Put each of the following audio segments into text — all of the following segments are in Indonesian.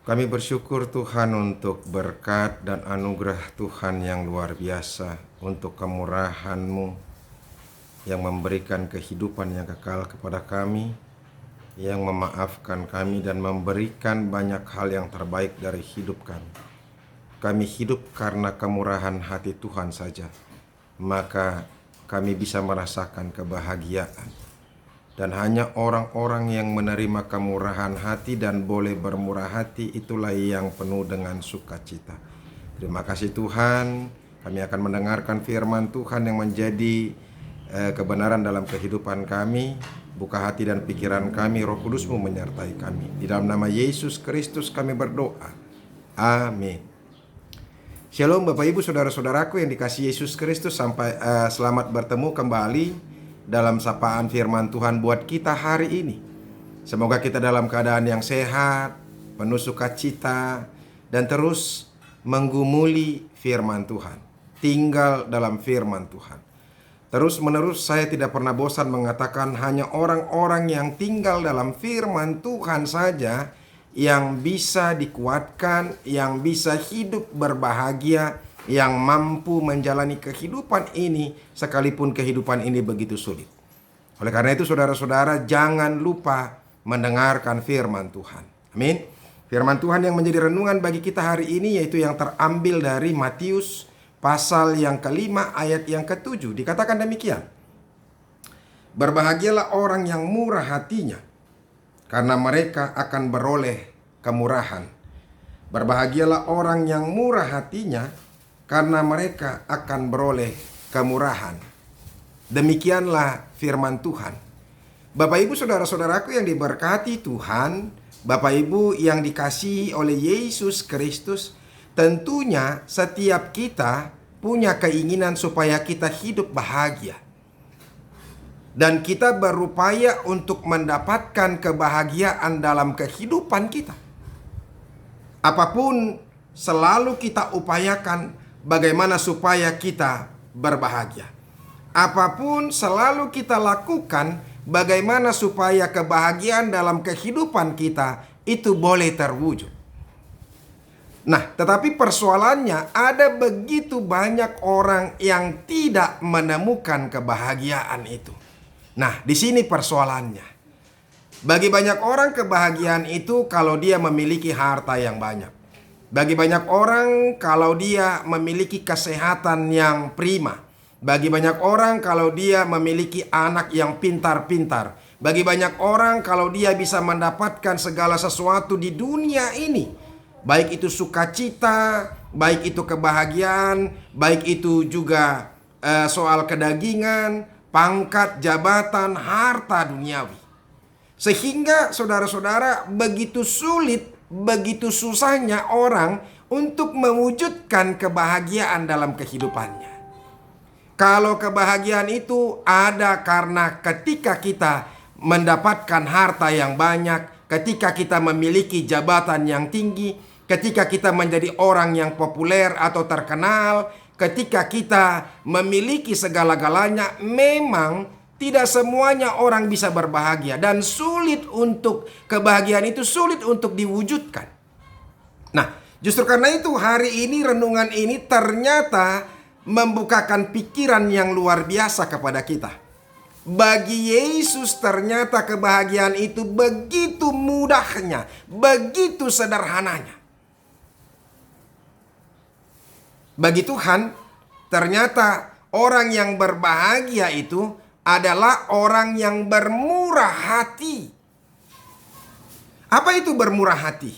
Kami bersyukur Tuhan untuk berkat dan anugerah Tuhan yang luar biasa, untuk kemurahan-Mu yang memberikan kehidupan yang kekal kepada kami, yang memaafkan kami dan memberikan banyak hal yang terbaik dari hidup kami. Kami hidup karena kemurahan hati Tuhan saja, maka kami bisa merasakan kebahagiaan. Dan hanya orang-orang yang menerima kemurahan hati dan boleh bermurah hati, itulah yang penuh dengan sukacita. Terima kasih Tuhan, kami akan mendengarkan firman Tuhan yang menjadi kebenaran dalam kehidupan kami. Buka hati dan pikiran kami, Roh Kudus-Mu menyertai kami. Di dalam nama Yesus Kristus kami berdoa. Amin. Shalom Bapak Ibu Saudara-saudaraku yang dikasihi Yesus Kristus, selamat bertemu kembali dalam sapaan firman Tuhan buat kita hari ini. Semoga kita dalam keadaan yang sehat, penuh sukacita, dan terus menggumuli firman Tuhan, tinggal dalam firman Tuhan. Terus menerus saya tidak pernah bosan mengatakan hanya orang-orang yang tinggal dalam firman Tuhan saja yang bisa dikuatkan, yang bisa hidup berbahagia, yang mampu menjalani kehidupan ini sekalipun kehidupan ini begitu sulit. Oleh karena itu saudara-saudara, jangan lupa mendengarkan firman Tuhan. Amin. Firman Tuhan yang menjadi renungan bagi kita hari ini yaitu yang terambil dari Matius pasal yang ke-5 ayat yang ke-7. Dikatakan demikian: berbahagialah orang yang murah hatinya, karena mereka akan beroleh kemurahan. Berbahagialah orang yang murah hatinya, karena mereka akan beroleh kemurahan. Demikianlah firman Tuhan. Bapak Ibu Saudara-saudaraku yang diberkati Tuhan, Bapak Ibu yang dikasihi oleh Yesus Kristus, tentunya setiap kita punya keinginan supaya kita hidup bahagia. Dan kita berupaya untuk mendapatkan kebahagiaan dalam kehidupan kita. Apapun selalu kita upayakan bagaimana supaya kita berbahagia. Apapun selalu kita lakukan bagaimana supaya kebahagiaan dalam kehidupan kita itu boleh terwujud. Nah, tetapi persoalannya ada begitu banyak orang yang tidak menemukan kebahagiaan itu. Nah, di sini persoalannya. Bagi banyak orang kebahagiaan itu kalau dia memiliki harta yang banyak. Bagi banyak orang kalau dia memiliki kesehatan yang prima. Bagi banyak orang kalau dia memiliki anak yang pintar-pintar. Bagi banyak orang kalau dia bisa mendapatkan segala sesuatu di dunia ini. Baik itu sukacita, baik itu kebahagiaan, baik itu juga soal kedagingan, pangkat, jabatan, harta duniawi. Sehingga saudara-saudara begitu sulit, begitu susahnya orang untuk mewujudkan kebahagiaan dalam kehidupannya. Kalau kebahagiaan itu ada karena ketika kita mendapatkan harta yang banyak, ketika kita memiliki jabatan yang tinggi, ketika kita menjadi orang yang populer atau terkenal, ketika kita memiliki segala-galanya, memang tidak semuanya orang bisa berbahagia dan sulit untuk kebahagiaan itu sulit untuk diwujudkan. Nah, justru karena itu hari ini renungan ini ternyata membukakan pikiran yang luar biasa kepada kita. Bagi Yesus ternyata kebahagiaan itu begitu mudahnya, begitu sederhananya. Bagi Tuhan ternyata orang yang berbahagia itu adalah orang yang bermurah hati. Apa itu bermurah hati?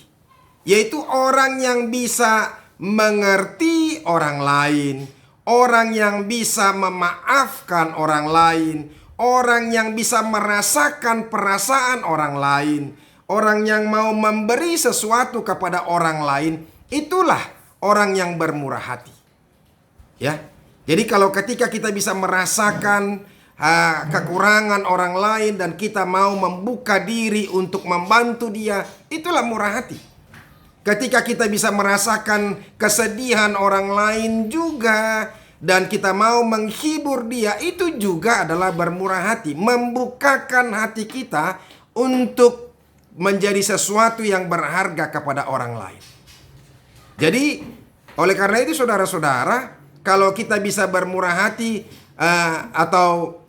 Yaitu orang yang bisa mengerti orang lain, orang yang bisa memaafkan orang lain, orang yang bisa merasakan perasaan orang lain, orang yang mau memberi sesuatu kepada orang lain. Itulah orang yang bermurah hati. Ya. Jadi kalau ketika kita bisa merasakan kekurangan orang lain dan kita mau membuka diri untuk membantu dia, itulah murah hati. Ketika kita bisa merasakan kesedihan orang lain juga dan kita mau menghibur dia, itu juga adalah bermurah hati, membukakan hati kita untuk menjadi sesuatu yang berharga kepada orang lain. Jadi, oleh karena itu saudara-saudara, kalau kita bisa bermurah hati atau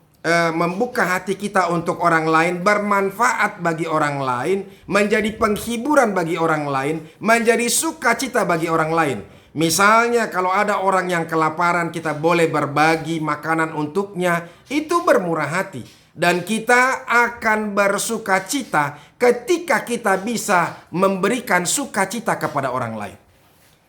membuka hati kita untuk orang lain, bermanfaat bagi orang lain, menjadi penghiburan bagi orang lain, menjadi sukacita bagi orang lain. Misalnya kalau ada orang yang kelaparan, kita boleh berbagi makanan untuknya, itu bermurah hati. Dan kita akan bersukacita ketika kita bisa memberikan sukacita kepada orang lain.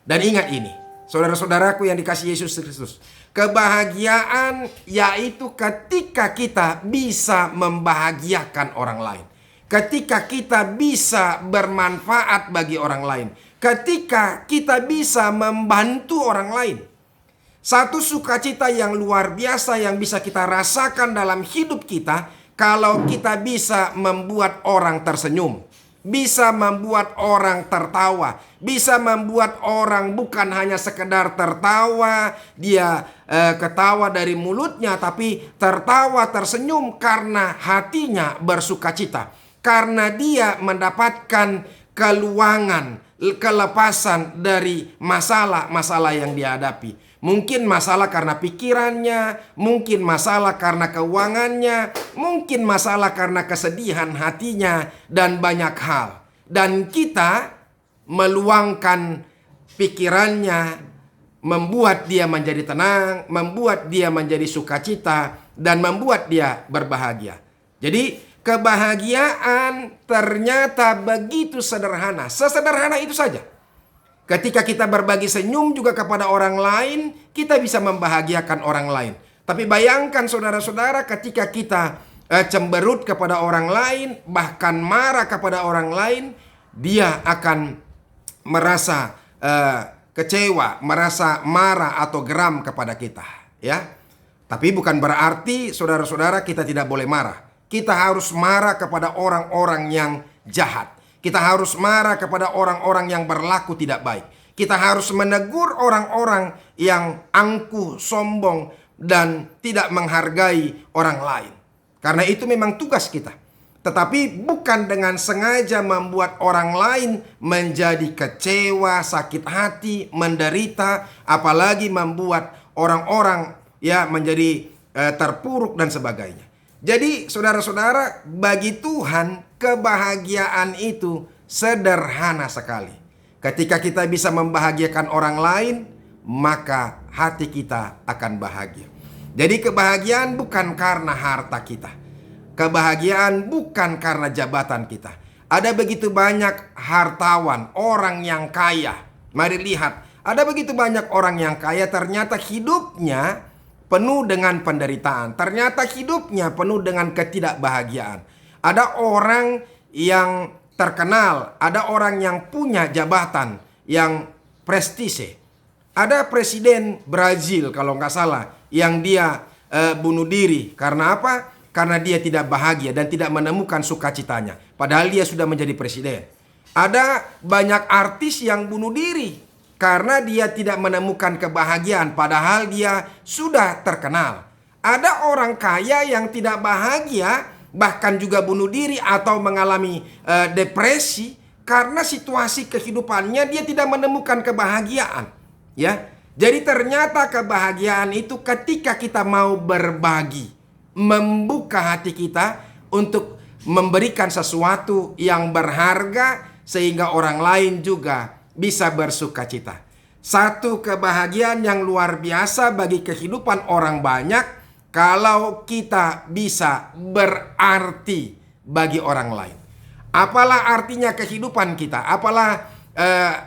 Dan ingat ini, saudara-saudaraku yang dikasihi Yesus Kristus, kebahagiaan yaitu ketika kita bisa membahagiakan orang lain. Ketika kita bisa bermanfaat bagi orang lain. Ketika kita bisa membantu orang lain. Satu sukacita yang luar biasa yang bisa kita rasakan dalam hidup kita kalau kita bisa membuat orang tersenyum. Bisa membuat orang tertawa. Bisa membuat orang bukan hanya sekedar tertawa, dia ketawa dari mulutnya, tapi tertawa tersenyum karena hatinya bersukacita. Karena dia mendapatkan keluangan, kelepasan dari masalah-masalah yang dihadapi. Mungkin masalah karena pikirannya, mungkin masalah karena keuangannya, mungkin masalah karena kesedihan hatinya, dan banyak hal. Dan kita meluangkan pikirannya, membuat dia menjadi tenang, membuat dia menjadi sukacita, dan membuat dia berbahagia. Jadi kebahagiaan ternyata begitu sederhana, sesederhana itu saja. Ketika kita berbagi senyum juga kepada orang lain, kita bisa membahagiakan orang lain. Tapi bayangkan saudara-saudara, ketika kita cemberut kepada orang lain, bahkan marah kepada orang lain, dia akan merasa kecewa, merasa marah atau geram kepada kita, ya. Tapi bukan berarti saudara-saudara kita tidak boleh marah. Kita harus marah kepada orang-orang yang jahat. Kita harus marah kepada orang-orang yang berlaku tidak baik. Kita harus menegur orang-orang yang angkuh, sombong, dan tidak menghargai orang lain. Karena itu memang tugas kita. Tetapi bukan dengan sengaja membuat orang lain menjadi kecewa, sakit hati, menderita, apalagi membuat orang-orang menjadi terpuruk dan sebagainya. Jadi saudara-saudara, bagi Tuhan kebahagiaan itu sederhana sekali. Ketika kita bisa membahagiakan orang lain, maka hati kita akan bahagia. Jadi kebahagiaan bukan karena harta kita. Kebahagiaan bukan karena jabatan kita. Ada begitu banyak hartawan, orang yang kaya. Mari lihat, ada begitu banyak orang yang kaya ternyata hidupnya penuh dengan penderitaan. Ternyata hidupnya penuh dengan ketidakbahagiaan. Ada orang yang terkenal, ada orang yang punya jabatan yang prestise. Ada presiden Brazil kalau nggak salah yang dia bunuh diri. Karena apa? Karena dia tidak bahagia dan tidak menemukan sukacitanya. Padahal dia sudah menjadi presiden. Ada banyak artis yang bunuh diri karena dia tidak menemukan kebahagiaan padahal dia sudah terkenal. Ada orang kaya yang tidak bahagia, bahkan juga bunuh diri atau mengalami depresi karena situasi kehidupannya dia tidak menemukan kebahagiaan. Ya, jadi ternyata kebahagiaan itu ketika kita mau berbagi, membuka hati kita untuk memberikan sesuatu yang berharga sehingga orang lain juga bisa bersukacita. Satu kebahagiaan yang luar biasa bagi kehidupan orang banyak kalau kita bisa berarti bagi orang lain. Apalah artinya kehidupan kita? Apalah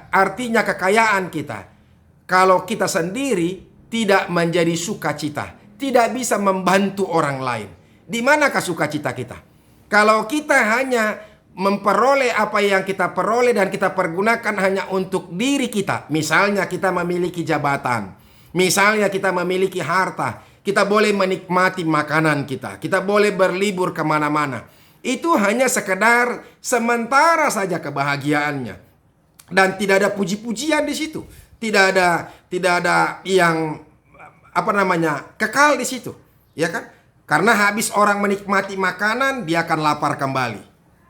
artinya kekayaan kita? Kalau kita sendiri tidak menjadi sukacita, tidak bisa membantu orang lain. Di manakah sukacita kita? Kalau kita hanya memperoleh apa yang kita peroleh dan kita pergunakan hanya untuk diri kita. Misalnya kita memiliki jabatan. Misalnya kita memiliki harta. Kita boleh menikmati makanan kita. Kita boleh berlibur kemana-mana. Itu hanya sekedar sementara saja kebahagiaannya. Dan tidak ada puji-pujian di situ. Tidak ada yang kekal di situ. Ya kan? Karena habis orang menikmati makanan, dia akan lapar kembali.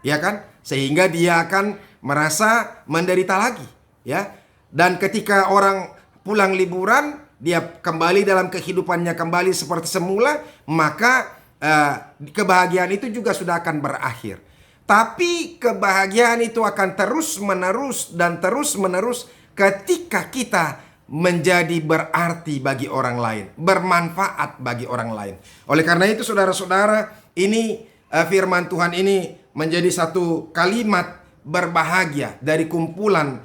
Ya kan? sehingga dia akan merasa menderita lagi, ya. Dan ketika orang pulang liburan, dia kembali dalam kehidupannya kembali seperti semula, maka kebahagiaan itu juga sudah akan berakhir. Tapi kebahagiaan itu akan terus-menerus dan terus-menerus ketika kita menjadi berarti bagi orang lain, bermanfaat bagi orang lain. Oleh karena itu saudara-saudara, ini firman Tuhan ini menjadi satu kalimat berbahagia dari kumpulan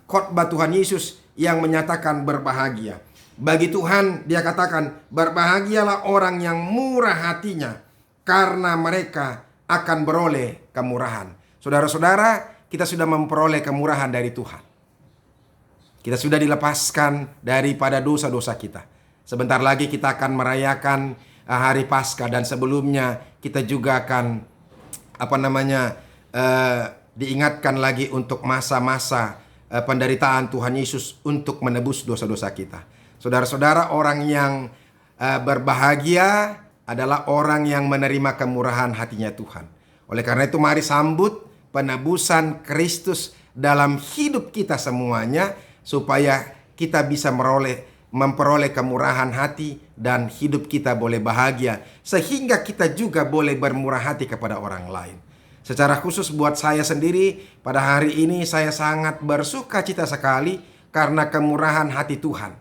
khotbah Tuhan Yesus yang menyatakan berbahagia. Bagi Tuhan dia katakan, berbahagialah orang yang murah hatinya, karena mereka akan beroleh kemurahan. Saudara-saudara, kita sudah memperoleh kemurahan dari Tuhan. Kita sudah dilepaskan daripada dosa-dosa kita. Sebentar lagi kita akan merayakan hari Paskah, dan sebelumnya kita juga akan diingatkan lagi untuk masa-masa penderitaan Tuhan Yesus untuk menebus dosa-dosa kita. Saudara-saudara, orang yang berbahagia adalah orang yang menerima kemurahan hatinya Tuhan. Oleh karena itu mari sambut penebusan Kristus dalam hidup kita semuanya, supaya kita bisa memperoleh kemurahan hati dan hidup kita boleh bahagia, sehingga kita juga boleh bermurah hati kepada orang lain. Secara khusus buat saya sendiri, pada hari ini saya sangat bersuka cita sekali karena kemurahan hati Tuhan.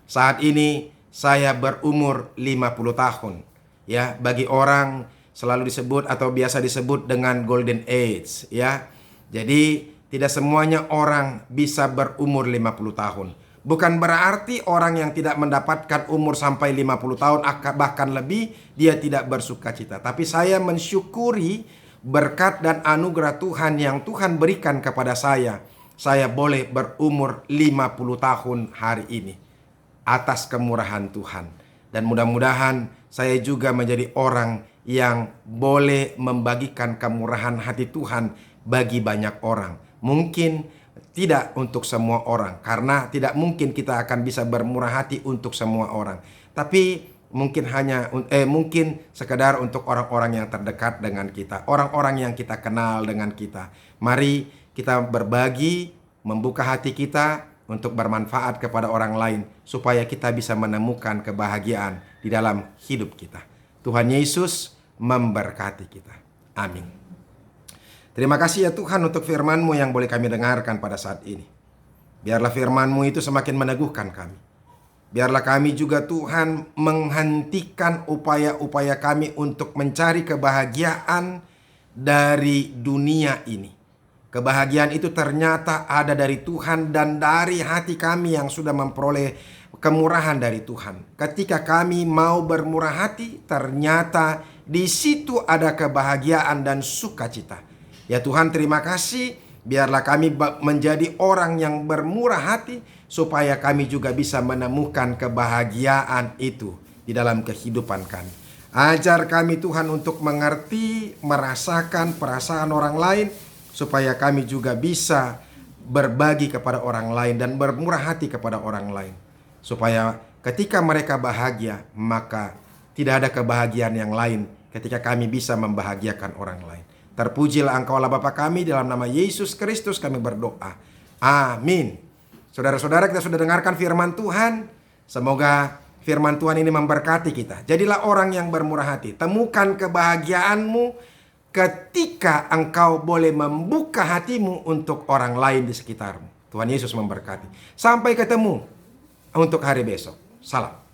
Saat ini saya berumur 50 tahun. Ya, bagi orang selalu disebut atau biasa disebut dengan golden age, ya. Jadi tidak semuanya orang bisa berumur 50 tahun. Bukan berarti orang yang tidak mendapatkan umur sampai 50 tahun bahkan lebih, dia tidak bersuka cita. Tapi saya mensyukuri berkat dan anugerah Tuhan yang Tuhan berikan kepada saya. Saya boleh berumur 50 tahun hari ini atas kemurahan Tuhan. Dan mudah-mudahan saya juga menjadi orang yang boleh membagikan kemurahan hati Tuhan bagi banyak orang. Mungkin tidak untuk semua orang, karena tidak mungkin kita akan bisa bermurah hati untuk semua orang. Tapi mungkin sekedar untuk orang-orang yang terdekat dengan kita, orang-orang yang kita kenal dengan kita. Mari kita berbagi, membuka hati kita untuk bermanfaat kepada orang lain, supaya kita bisa menemukan kebahagiaan di dalam hidup kita. Tuhan Yesus memberkati kita. Amin. Terima kasih ya Tuhan untuk firman-Mu yang boleh kami dengarkan pada saat ini. Biarlah firman-Mu itu semakin meneguhkan kami. Biarlah kami juga Tuhan menghentikan upaya-upaya kami untuk mencari kebahagiaan dari dunia ini. Kebahagiaan itu ternyata ada dari Tuhan dan dari hati kami yang sudah memperoleh kemurahan dari Tuhan. Ketika kami mau bermurah hati, ternyata di situ ada kebahagiaan dan sukacita. Ya Tuhan, terima kasih. Biarlah kami menjadi orang yang bermurah hati, supaya kami juga bisa menemukan kebahagiaan itu di dalam kehidupan kami. Ajar kami Tuhan untuk mengerti, merasakan perasaan orang lain, supaya kami juga bisa berbagi kepada orang lain dan bermurah hati kepada orang lain. Supaya ketika mereka bahagia, maka tidak ada kebahagiaan yang lain ketika kami bisa membahagiakan orang lain. Terpujilah Engkau Allah Bapa kami, dalam nama Yesus Kristus kami berdoa. Amin. Saudara-saudara, kita sudah dengarkan firman Tuhan. Semoga firman Tuhan ini memberkati kita. Jadilah orang yang bermurah hati. Temukan kebahagiaanmu ketika engkau boleh membuka hatimu untuk orang lain di sekitarmu. Tuhan Yesus memberkati. Sampai ketemu untuk hari besok. Salam.